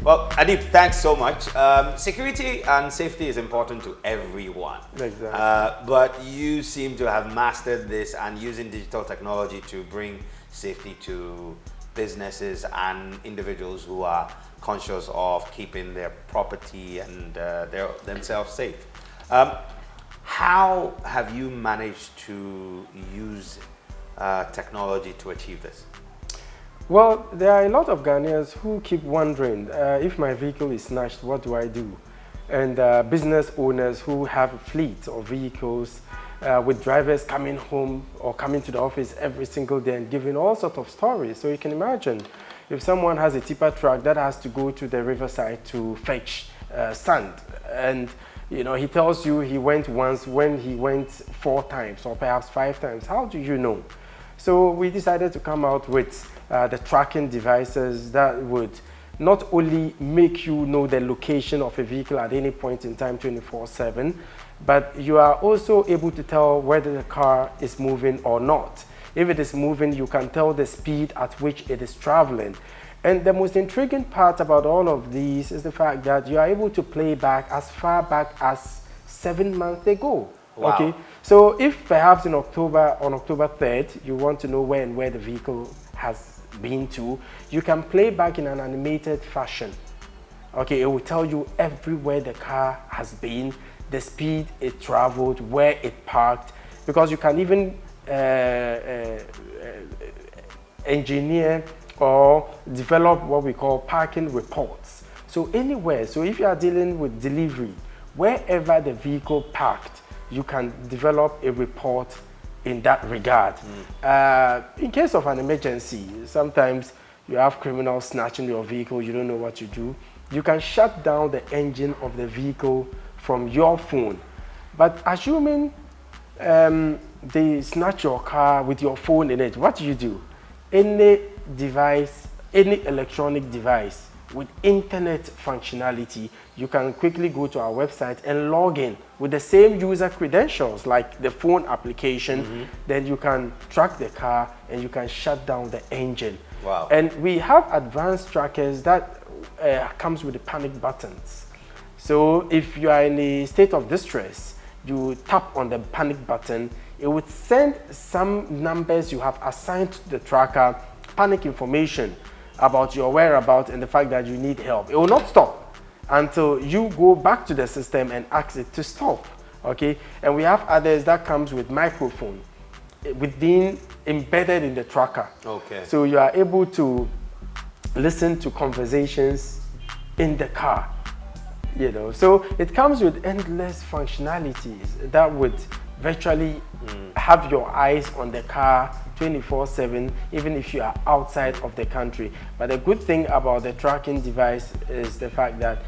Well, Adib, thanks so much. Security and safety is important to everyone. Exactly. But you seem to have mastered this and using digital technology to bring safety to businesses and individuals who are conscious of keeping their property and themselves safe. How have you managed to use technology to achieve this? Well, there are a lot of Ghanaians who keep wondering, if my vehicle is snatched, what do I do? And business owners who have fleets of vehicles with drivers coming home or coming to the office every single day and giving all sorts of stories. So you can imagine if someone has a tipper truck that has to go to the riverside to fetch sand, and he tells you he went once when he went 4 times or perhaps 5 times, how do you know? So we decided to come out with the tracking devices that would not only make you know the location of a vehicle at any point in time 24/7, but you are also able to tell whether the car is moving or not. If it is moving, you can tell the speed at which it is traveling. And the most intriguing part about all of these is the fact that you are able to play back as far back as 7 months ago. Wow. Okay, so if perhaps on October 3rd, you want to know where the vehicle has been to, you can play back in an animated fashion. Okay, it will tell you everywhere the car has been, the speed it traveled, where it parked, because you can even engineer or develop what we call parking reports. So anywhere, so if you are dealing with delivery, wherever the vehicle parked, you can develop a report in that regard. In case of an emergency, sometimes you have criminals snatching your vehicle, you don't know what to do. You can shut down the engine of the vehicle from your phone. But assuming they snatch your car with your phone in it, what do? Any device, any electronic device with internet functionality, you can quickly go to our website and log in with the same user credentials like the phone application. Then you can track the car and you can shut down the engine. Wow. And we have advanced trackers that comes with the panic buttons. So if you are in a state of distress, you tap on the panic button, it would send some numbers you have assigned to the tracker, panic information about your whereabouts and the fact that you need help. It will not stop until you go back to the system and ask it to stop. Okay, and we have others that comes with microphone embedded in the tracker. Okay. So you are able to listen to conversations in the car. So it comes with endless functionalities that would virtually have your eyes on the car 24/7, even if you are outside of the country. But the good thing about the tracking device is the fact that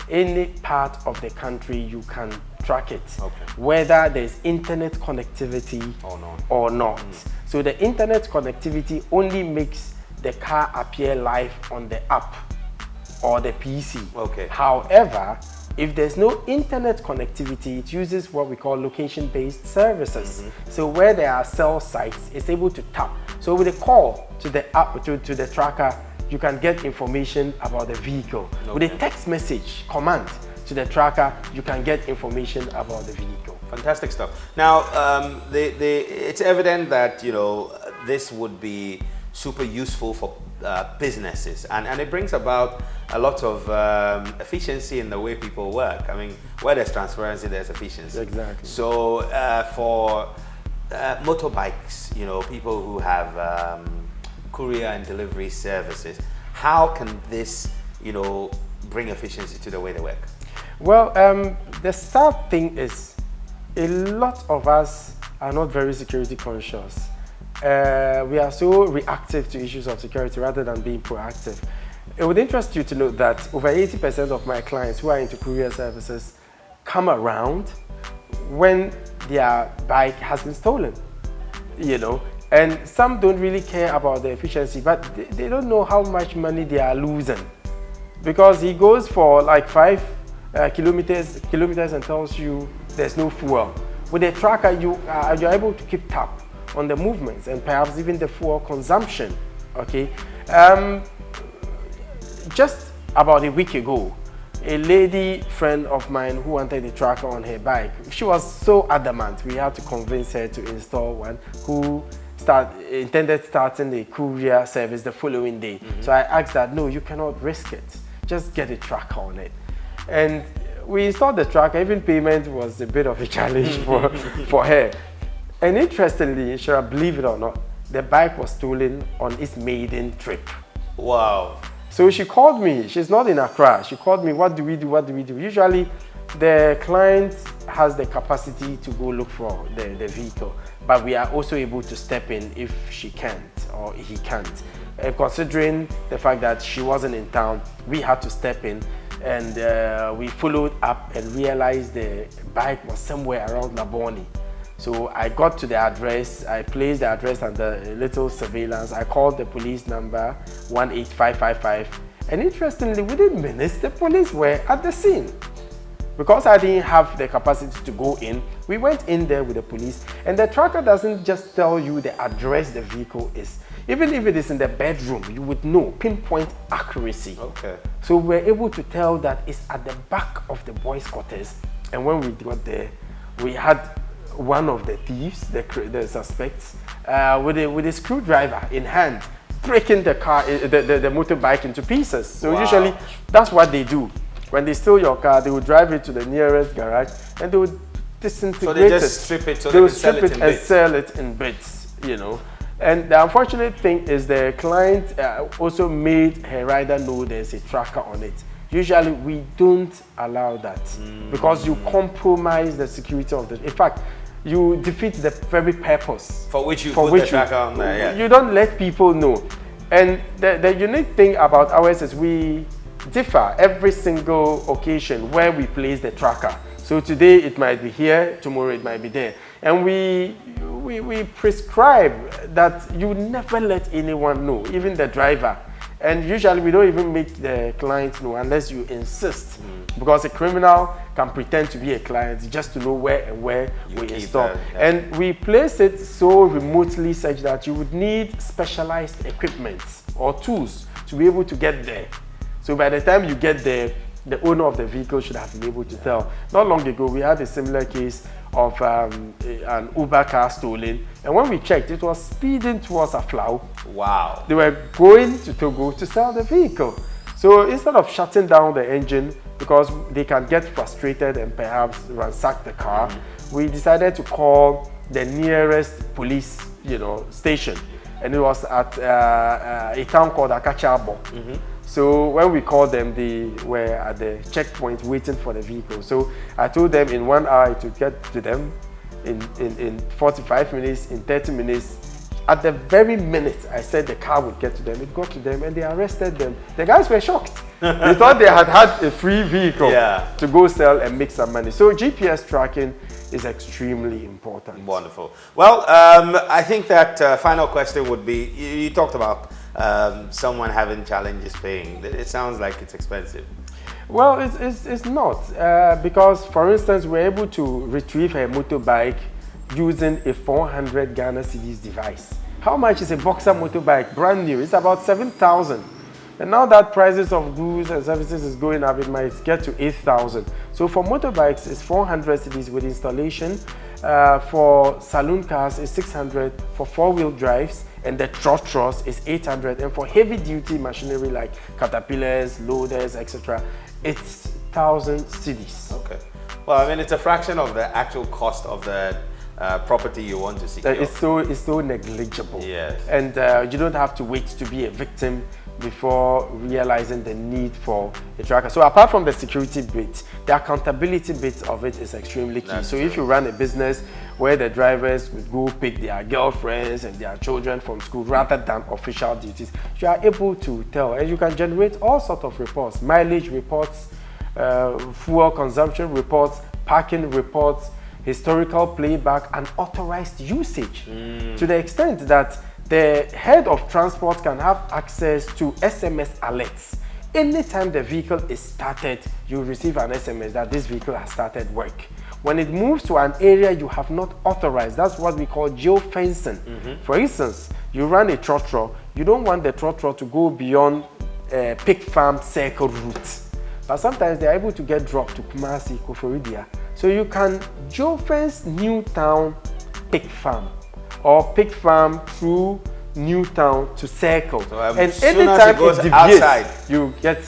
any part of the country you can track it, whether there's internet connectivity or not. So the internet connectivity only makes the car appear live on the app or the PC. Okay. However, if there's no internet connectivity, it uses what we call location-based services. So where there are cell sites, it's able to tap. So with a call to the app, to the tracker, you can get information about the vehicle. With a text message command to the tracker, you can get information about the vehicle. Fantastic stuff. Now, it's evident that this would be super useful for businesses, and it brings about a lot of efficiency in the way people work. I mean, where there's transparency, there's efficiency. Exactly. So for motorbikes, people who have courier and delivery services, how can this, bring efficiency to the way they work? Well, the sad thing is a lot of us are not very security conscious. We are so reactive to issues of security rather than being proactive. It would interest you to know that over 80% of my clients who are into courier services come around when their bike has been stolen, and some don't really care about the efficiency, but they don't know how much money they are losing, because he goes for like 5 kilometers and tells you there's no fuel. With a tracker, you're able to keep tab on the movements and perhaps even the fuel consumption. Okay, just about a week ago, a lady friend of mine who wanted a tracker on her bike, she was so adamant. We had to convince her to install one, who intended starting a courier service the following day. So I asked that, no, you cannot risk it. Just get a tracker on it. And we installed the tracker. Even payment was a bit of a challenge for her. And interestingly, shall I believe it or not, the bike was stolen on its maiden trip. Wow. So she called me. She's not in Accra. She called me, what do we do? What do we do? Usually, the client has the capacity to go look for the vehicle, but we are also able to step in if she can't or he can't. And considering the fact that she wasn't in town, we had to step in, and we followed up and realized the bike was somewhere around Laboni. So I got to the address, I placed the address under a little surveillance. I called the police number 18555, and interestingly, within minutes, the police were at the scene. Because I didn't have the capacity to go in, we went in there with the police, and the tracker doesn't just tell you the address the vehicle is. Even if it is in the bedroom, you would know, pinpoint accuracy. Okay. So we were able to tell that it's at the back of the boys' quarters, and when we got there, we had one of the thieves, the suspects, with a screwdriver in hand, breaking the car, the motorbike into pieces. So usually, that's what they do. When they steal your car, they will drive it to the nearest garage and they would disintegrate it. So they just strip it so they can sell it in bits. And sell it in bits, you know. And the unfortunate thing is the client also made her rider know there's a tracker on it. Usually we don't allow that because you compromise the security of the. In fact, you defeat the very purpose for which you put the tracker on there. Yeah. You don't let people know. And the unique thing about ours is we differ every single occasion where we place the tracker. So today it might be here, tomorrow it might be there. And we prescribe that you never let anyone know, even the driver. And usually we don't even make the client know unless you insist. Because a criminal can pretend to be a client just to know where and where we install. And we place it so remotely such that you would need specialized equipment or tools to be able to get there. So by the time you get there, the owner of the vehicle should have been able to tell. Not long ago, we had a similar case of an Uber car stolen. And when we checked, it was speeding towards Aflau. Wow. They were going to Togo to sell the vehicle. So instead of shutting down the engine, because they can get frustrated and perhaps ransack the car, we decided to call the nearest police, station. And it was at a town called Akachabo. So when we called them, they were at the checkpoint waiting for the vehicle. So I told them in 1 hour to get to them, in 45 minutes, in 30 minutes. At the very minute I said the car would get to them, it got to them and they arrested them. The guys were shocked. They thought they had a free vehicle to go sell and make some money. So GPS tracking is extremely important. Wonderful. Well, I think that final question would be, you talked about someone having challenges paying. It sounds like it's expensive. Well, it's not because, for instance, we're able to retrieve her motorbike using a 400 Ghana cedis device. How much is a Boxer motorbike? Brand new. It's about 7,000. And now that prices of goods and services is going up, it might get to 8,000. So for motorbikes, it's 400 cedis with installation. For saloon cars, it's 600. For four-wheel drives, and the trotros is 800. And for heavy-duty machinery like caterpillars, loaders, etc., it's 1,000 cedis. Okay. Well, I mean, it's a fraction of the actual cost of the property you want to secure. It's so negligible. Yes. And you don't have to wait to be a victim before realizing the need for a tracker. So apart from the security bit, the accountability bit of it is extremely key. That's so true. If you run a business where the drivers would go pick their girlfriends and their children from school rather than official duties, you are able to tell, and you can generate all sorts of reports, mileage reports, fuel consumption reports, parking reports, historical playback, and authorized usage to the extent that the head of transport can have access to SMS alerts. Anytime the vehicle is started, you receive an SMS that this vehicle has started work. When it moves to an area you have not authorized, that's what we call geofencing. For instance, you run a trotro, you don't want the trotro to go beyond pig farm circle route. But sometimes they're able to get dropped to Kumasi, Koforidia. So you can Jofen's Newtown pig farm or pig farm through Newtown to circle. So, and soon anytime as it goes outside, you get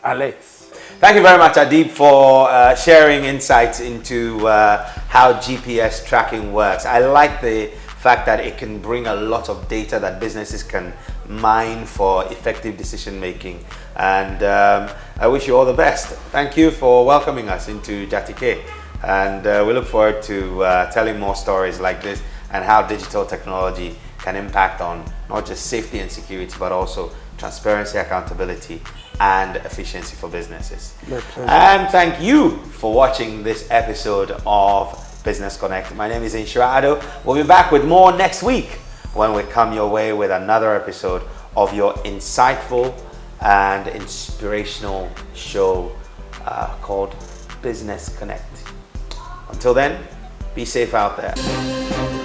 alerts. Thank you very much, Adib, for sharing insights into how GPS tracking works. I like the fact that it can bring a lot of data that businesses can mine for effective decision making. And I wish you all the best. Thank you for welcoming us into Jatikay. And we look forward to telling more stories like this and how digital technology can impact on not just safety and security, but also transparency, accountability, and efficiency for businesses. And thank you for watching this episode of Business Connect. My name is Inshira Ado. We'll be back with more next week when we come your way with another episode of your insightful and inspirational show called Business Connect. Until then, be safe out there.